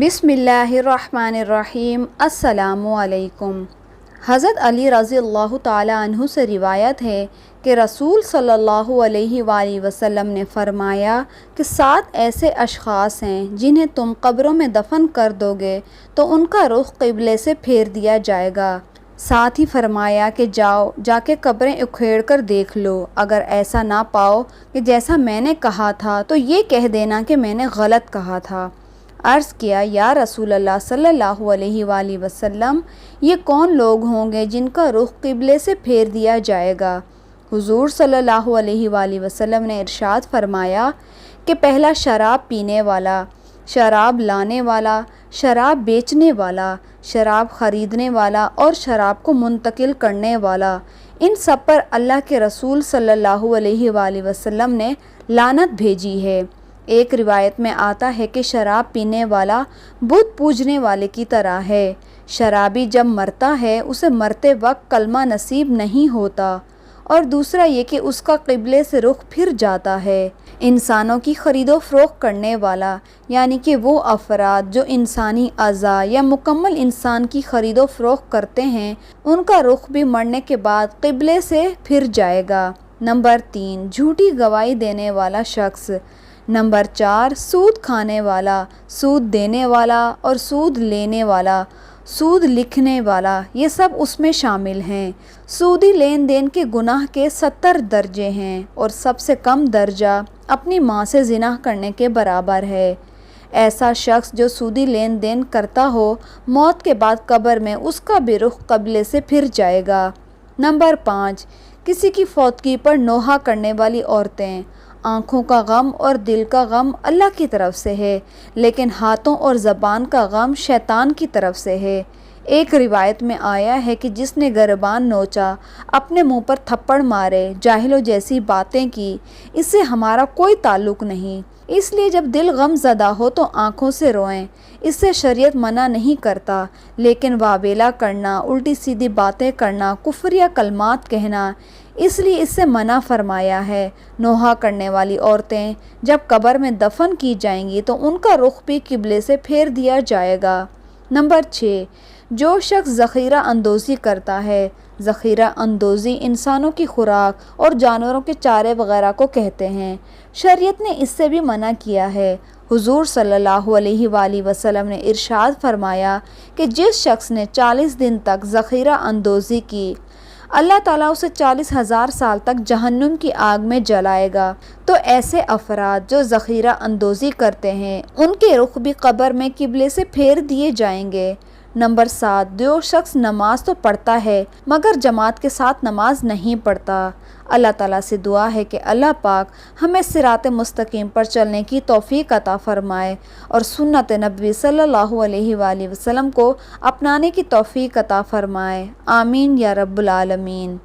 बिस्मिल्लाहिर्रहमानिर्रहीम। अस्सलामु अलैकुम। हज़रत अली रज़ी अल्लाह ताला अन्हु से रिवायत है कि रसूल सल्लल्लाहु अलैहि वसल्लम ने फ़रमाया कि 7 ऐसे अशख़ास हैं जिन्हें तुम कब्रों में दफन कर दोगे तो उनका रुख क़िबले से फेर दिया जाएगा। साथ ही फरमाया कि जाओ जाके कब्रें उखेड़ कर देख लो, अगर ऐसा ना पाओ कि जैसा मैंने कहा था तो ये कह देना कि मैंने गलत कहा था। अर्ज़ किया, या रसूल अल्लाह सल्लल्लाहु अलैहि वसल्लम, ये कौन लोग होंगे जिनका रुख क़िबले से फेर दिया जाएगा? हुज़ूर सल्लल्लाहु अलैहि वसल्लम ने इरशाद फरमाया कि पहला शराब पीने वाला, शराब लाने वाला, शराब बेचने वाला, शराब ख़रीदने वाला और शराब को मुंतकिल करने वाला, इन सब पर अल्लाह के रसूल सल्लल्लाहु अलैहि वसल्लम ने लानत भेजी है। एक रिवायत में आता है कि शराब पीने वाला बुत पूजने वाले की तरह है। शराबी जब मरता है उसे मरते वक्त कलमा नसीब नहीं होता, और दूसरा ये कि उसका क़िबले से रुख फिर जाता है। इंसानों की ख़रीदो फ़रोख्त करने वाला, यानी कि वो अफराद जो इंसानी अज़ा या मुकम्मल इंसान की ख़रीदो फ़रोख्त करते हैं, उनका रुख भी मरने के बाद क़िबले से फिर जाएगा। नंबर 3, झूठी गवाही देने वाला शख्स। नंबर 4, सूद खाने वाला, सूद देने वाला और सूद लेने वाला, सूद लिखने वाला, ये सब उसमें शामिल हैं। सूदी लेन देन के गुनाह के 70 दर्जे हैं और सबसे कम दर्जा अपनी माँ से ज़िना करने के बराबर है। ऐसा शख्स जो सूदी लेन देन करता हो, मौत के बाद कब्र में उसका भी रुख क़िबले से फिर जाएगा। नंबर 5, किसी की फौतगी पर नोहा करने वाली औरतें। आँखों का गम और दिल का गम अल्लाह की तरफ से है, लेकिन हाथों और ज़बान का गम शैतान की तरफ से है। एक रिवायत में आया है कि जिसने गिरबान नोचा, अपने मुंह पर थप्पड़ मारे, जाहिलों जैसी बातें की, इससे हमारा कोई ताल्लुक़ नहीं। इसलिए जब दिल गम ज़दा हो तो आँखों से रोएं। इससे शरीयत मना नहीं करता, लेकिन वावेला करना, उल्टी सीधी बातें करना, कुफ्र या कलमात कहना, इसलिए इससे मना फरमाया है। नोहा करने वाली औरतें जब कब्र में दफन की जाएंगी तो उनका रुख भी क़िबले से फेर दिया जाएगा। नंबर 6, जो शख्स ज़ख़ीरा अंदोज़ी करता है। ज़ख़ीरा अंदोज़ी इंसानों की खुराक और जानवरों के चारे वगैरह को कहते हैं। शरीयत ने इससे भी मना किया है। हुज़ूर सल्लल्लाहु अलैहि वसल्लम ने इरशाद फरमाया कि जिस शख्स ने 40 दिन तक ज़ख़ीरा अंदोज़ी की, अल्लाह ताला उसे 40,000 साल तक जहन्नुम की आग में जलाएगा। तो ऐसे अफराद जो ज़ख़ीरा अंदोज़ी करते हैं, उनके रुख भी कब्र में क़िबले से फेर दिए जाएंगे। नंबर 7, जो शख्स नमाज तो पढ़ता है मगर जमात के साथ नमाज नहीं पढ़ता। अल्लाह ताला से दुआ है कि अल्लाह पाक हमें सिरात मुस्तकीम पर चलने की तौफ़ीक़ अता फ़रमाए और सुन्नत नबी सल्लल्लाहु अलैहि वसल्लम को अपनाने की तौफ़ीक़ अता फ़रमाए। आमीन या रब्बुल आलमीन।